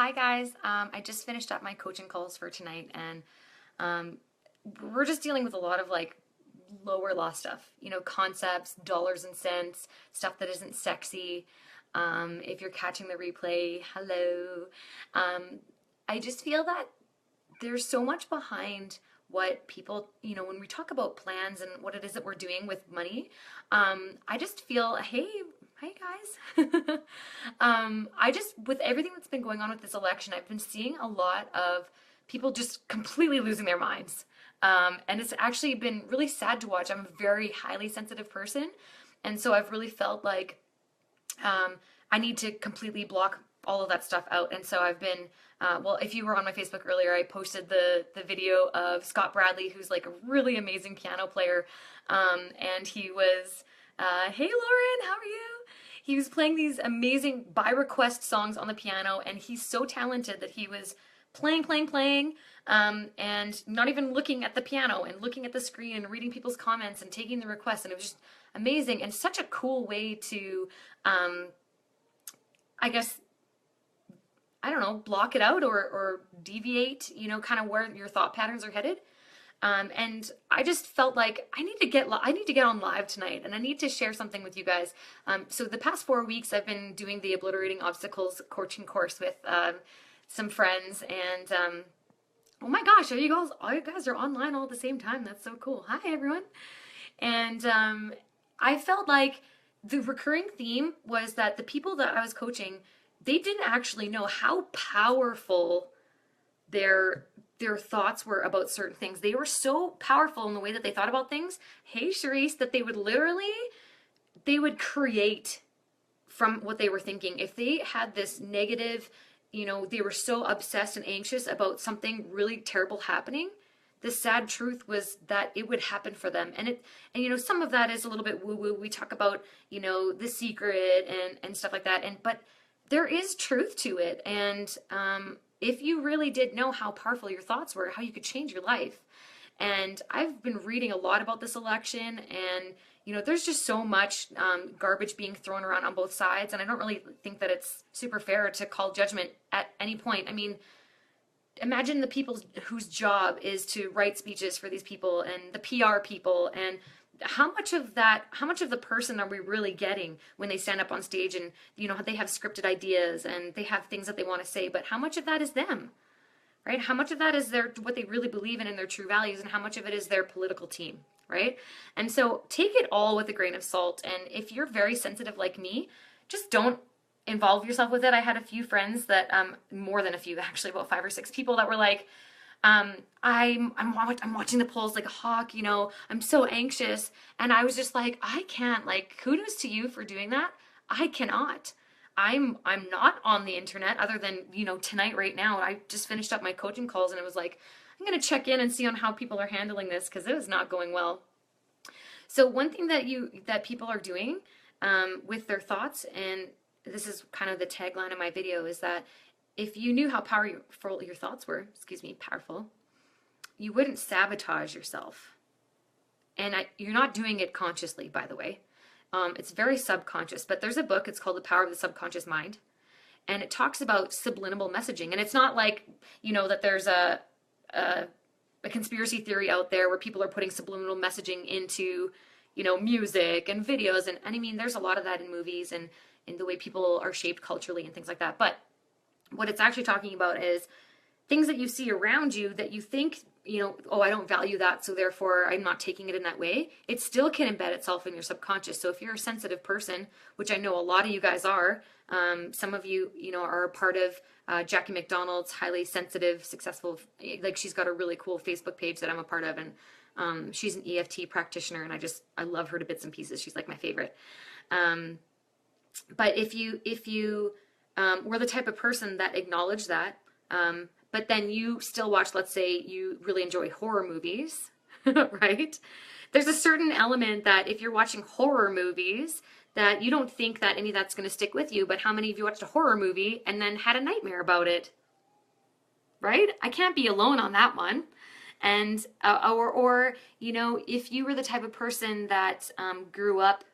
Hi guys, I just finished up my coaching calls for tonight and um, we're just dealing with a lot of like lower law stuff, concepts, dollars and cents, stuff that isn't sexy. If you're catching the replay, hello. Um, I just feel that there's so much behind what people, when we talk about plans and what it is that we're doing with money. I just feel, hey, hi guys. I just, with everything that's been going on with this election, I've been seeing a lot of people just completely losing their minds. And it's actually been really sad to watch. I'm a very highly sensitive person. And so I've really felt like um, I need to completely block all of that stuff out. And so I've been, well, if you were on my Facebook earlier, I posted the video of Scott Bradley, who's like a really amazing piano player. And he was, hey Lauren, how are you? He was playing these amazing by request songs on the piano, and he's so talented that he was playing, and not even looking at the piano and looking at the screen and reading people's comments and taking the requests. And it was just amazing and such a cool way to, I guess, I don't know, block it out or deviate, kind of where your thought patterns are headed. And I just felt like I need to get on live tonight, and I need to share something with you guys. So the past 4 weeks, I've been doing the Obliterating Obstacles coaching course with some friends, and oh my gosh, all you guys are online all at the same time. That's so cool. Hi everyone. And I felt like the recurring theme was that the people that I was coaching, they didn't actually know how powerful their thoughts were about certain things. They were so powerful in the way that they thought about things. Hey, Charisse, that they would create from what they were thinking. If they had this negative, they were so obsessed and anxious about something really terrible happening, the sad truth was that it would happen for them. And some of that is a little bit woo-woo. We talk about, The Secret and stuff like that. But there is truth to it. And if you really did know how powerful your thoughts were, how you could change your life. And I've been reading a lot about this election, and there's just so much garbage being thrown around on both sides, and I don't really think that it's super fair to call judgment at any point. I mean, imagine the people whose job is to write speeches for these people and the PR people, and how much of the person are we really getting when they stand up on stage and they have scripted ideas and they have things that they want to say, but how much of that is them, right? How much of that is what they really believe in and their true values, and how much of it is their political team, right? And so take it all with a grain of salt. And if you're very sensitive like me, just don't involve yourself with it. I had a few friends that, more than a few, actually about 5 or 6 people that were like, I'm watching the polls like a hawk, I'm so anxious. And I was just like, I can't, like, kudos to you for doing that. I cannot. I'm not on the internet other than, tonight right now. I just finished up my coaching calls, and it was like, I'm going to check in and see on how people are handling this, because it is not going well. So one thing that people are doing with their thoughts, and this is kind of the tagline of my video, is that if you knew how powerful your thoughts were, powerful, you wouldn't sabotage yourself. And you're not doing it consciously, by the way. It's very subconscious, but there's a book, it's called The Power of the Subconscious Mind. And it talks about subliminal messaging. And it's not like, that there's a conspiracy theory out there where people are putting subliminal messaging into, music and videos. And I mean, there's a lot of that in movies and in the way people are shaped culturally and things like that. But what it's actually talking about is things that you see around you that you think, oh, I don't value that, so therefore I'm not taking it in that way. It still can embed itself in your subconscious. So if you're a sensitive person, which I know a lot of you guys are, some of you, are a part of Jackie McDonald's highly sensitive, successful, like she's got a really cool Facebook page that I'm a part of, and she's an EFT practitioner, and I love her to bits and pieces. She's like my favorite. But if you were the type of person that acknowledged that, but then you still watch, let's say you really enjoy horror movies, right? There's a certain element that if you're watching horror movies that you don't think that any of that's going to stick with you, but how many of you watched a horror movie and then had a nightmare about it, right? I can't be alone on that one. And, or if you were the type of person that grew up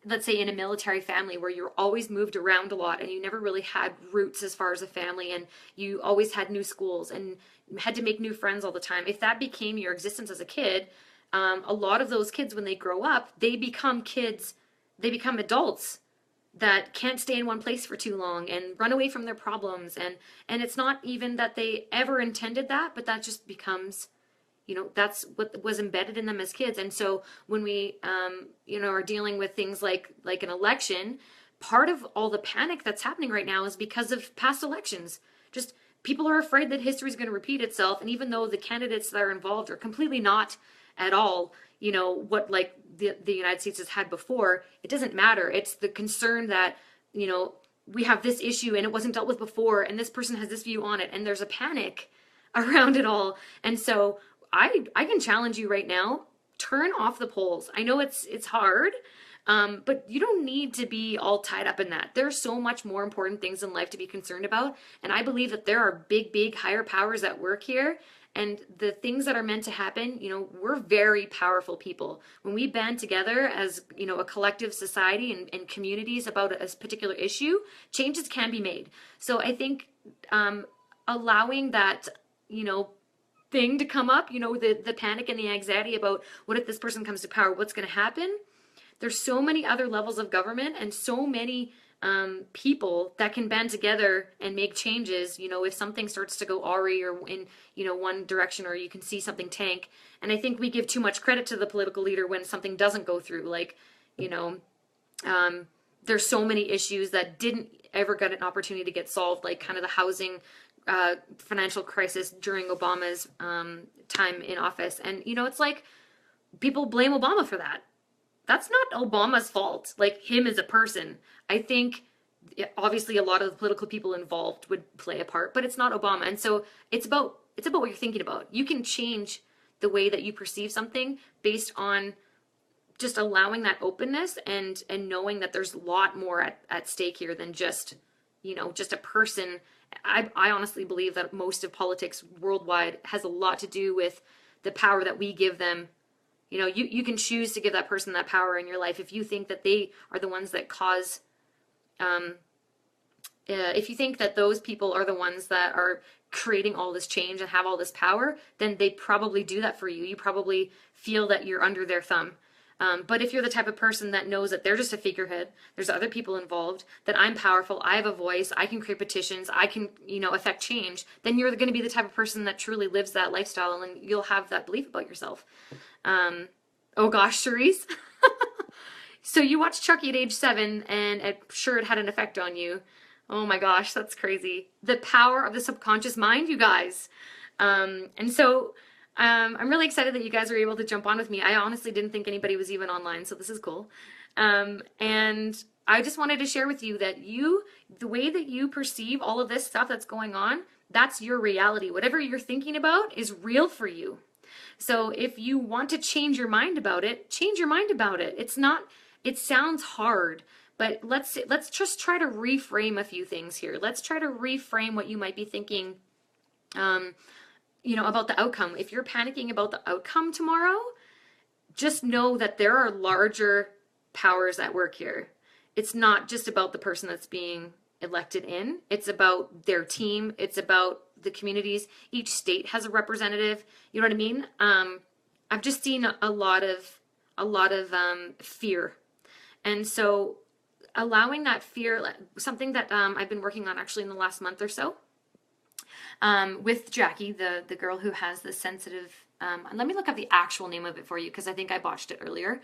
let's say in a military family where you're always moved around a lot and you never really had roots as far as a family, and you always had new schools and had to make new friends all the time, if that became your existence as a kid, a lot of those kids, when they grow up, they become kids, they become adults that can't stay in one place for too long and run away from their problems. And it's not even that they ever intended that, but that just becomes, that's what was embedded in them as kids. And so when we, are dealing with things like an election, part of all the panic that's happening right now is because of past elections. Just people are afraid that history is going to repeat itself. And even though the candidates that are involved are completely not at all, what like the United States has had before, it doesn't matter. It's the concern that, we have this issue and it wasn't dealt with before, and this person has this view on it, and there's a panic around it all. And so I can challenge you right now, turn off the polls. I know it's hard, but you don't need to be all tied up in that. There's so much more important things in life to be concerned about. And I believe that there are big higher powers at work here. And the things that are meant to happen, we're very powerful people. When we band together as, a collective society and communities about a particular issue, changes can be made. So I think allowing that, thing to come up, the panic and the anxiety about what if this person comes to power, what's going to happen? There's so many other levels of government and so many people that can band together and make changes, if something starts to go awry or in, one direction, or you can see something tank. And I think we give too much credit to the political leader when something doesn't go through. Like, there's so many issues that didn't ever get an opportunity to get solved, like kind of the housing financial crisis during Obama's time in office. And, it's like people blame Obama for that. That's not Obama's fault, like him as a person. I think obviously a lot of the political people involved would play a part, but it's not Obama. And so it's about what you're thinking about. You can change the way that you perceive something based on just allowing that openness and knowing that there's a lot more at stake here than just, just a person. I honestly believe that most of politics worldwide has a lot to do with the power that we give them. You can choose to give that person that power in your life. If you think that they are the ones that cause, if you think that those people are the ones that are creating all this change and have all this power, then they probably do that for you. You probably feel that you're under their thumb. But if you're the type of person that knows that they're just a figurehead, there's other people involved, that I'm powerful, I have a voice, I can create petitions, I can, affect change, then you're going to be the type of person that truly lives that lifestyle, and you'll have that belief about yourself. Oh gosh, Cherise. So you watched Chucky at age 7, and I'm sure it had an effect on you. Oh my gosh, that's crazy. The power of the subconscious mind, you guys. And so I'm really excited that you guys are able to jump on with me. I honestly didn't think anybody was even online, so this is cool. And I just wanted to share with you that the way that you perceive all of this stuff that's going on, that's your reality. Whatever you're thinking about is real for you. So if you want to change your mind about it, change your mind about it. It sounds hard, but let's just try to reframe a few things here. Let's try to reframe what you might be thinking, about the outcome. If you're panicking about the outcome tomorrow, just know that there are larger powers at work here. It's not just about the person that's being elected in. It's about their team. It's about the communities. Each state has a representative. You know what I mean? I've just seen a lot of fear. And so allowing that fear, something that I've been working on actually in the last month or so, with Jackie, the girl who has the sensitive, let me look up the actual name of it for you because I think I botched it earlier.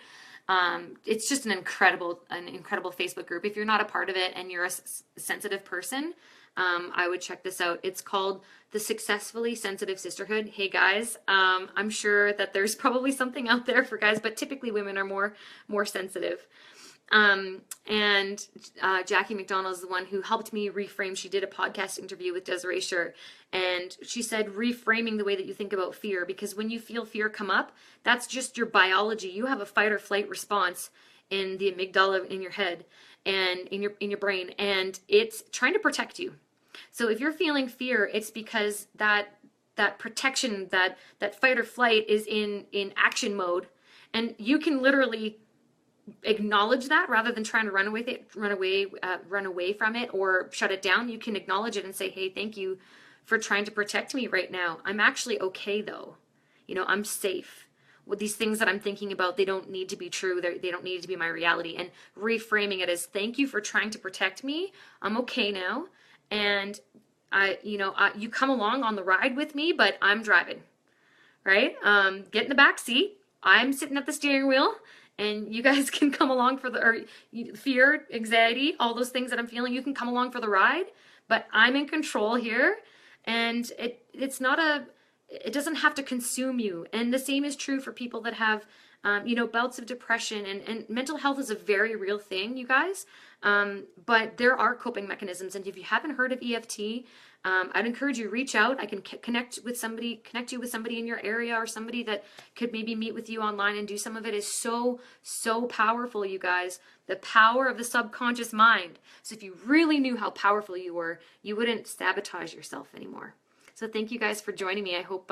It's just an incredible Facebook group. If you're not a part of it and you're a sensitive person, I would check this out. It's called the Successfully Sensitive Sisterhood. Hey guys, I'm sure that there's probably something out there for guys, but typically women are more sensitive. Jackie McDonald is the one who helped me reframe. She did a podcast interview with Desiree Shirt, and she said reframing the way that you think about fear, because when you feel fear come up, that's just your biology. You have a fight or flight response in the amygdala in your head and in your brain, and it's trying to protect you. So if you're feeling fear, it's because that protection, that fight or flight is in action mode, and you can literally acknowledge that rather than trying to run away from it or shut it down. You can acknowledge it and say, hey, thank you for trying to protect me right now. I'm actually okay though. I'm safe. With these things that I'm thinking about, they don't need to be true. They don't need to be my reality. And reframing it as, thank you for trying to protect me. I'm okay now. And you come along on the ride with me, but I'm driving, right? Get in the back seat. I'm sitting at the steering wheel, and you guys can come along for fear, anxiety, all those things that I'm feeling. You can come along for the ride, but I'm in control here, and it doesn't have to consume you. And the same is true for people that have, bouts of depression, and mental health is a very real thing, you guys. But there are coping mechanisms. And if you haven't heard of EFT, I'd encourage you to reach out. I can connect you with somebody in your area, or somebody that could maybe meet with you online and do some of it. Is so, so powerful, you guys. The power of the subconscious mind. So if you really knew how powerful you were, you wouldn't sabotage yourself anymore. So thank you guys for joining me. I hope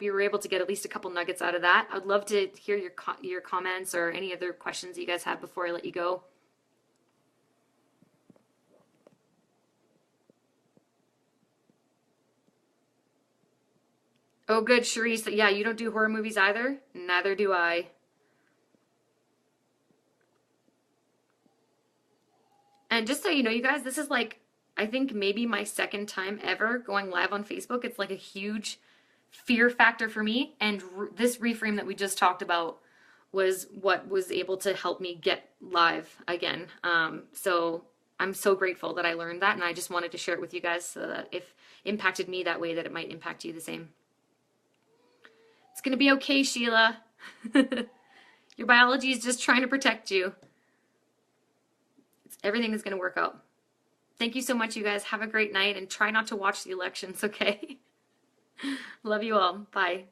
you were able to get at least a couple nuggets out of that. I'd love to hear your comments or any other questions you guys have before I let you go. Oh, good, Charisse. Yeah, you don't do horror movies either? Neither do I. And just so you know, you guys, this is like, I think maybe my second time ever going live on Facebook. It's like a huge fear factor for me. And this reframe that we just talked about was what was able to help me get live again. So I'm so grateful that I learned that. And I just wanted to share it with you guys so that if impacted me that way, that it might impact you the same. It's going to be okay, Sheila. Your biology is just trying to protect you. Everything is going to work out. Thank you so much, you guys. Have a great night, and try not to watch the elections, okay? Love you all. Bye.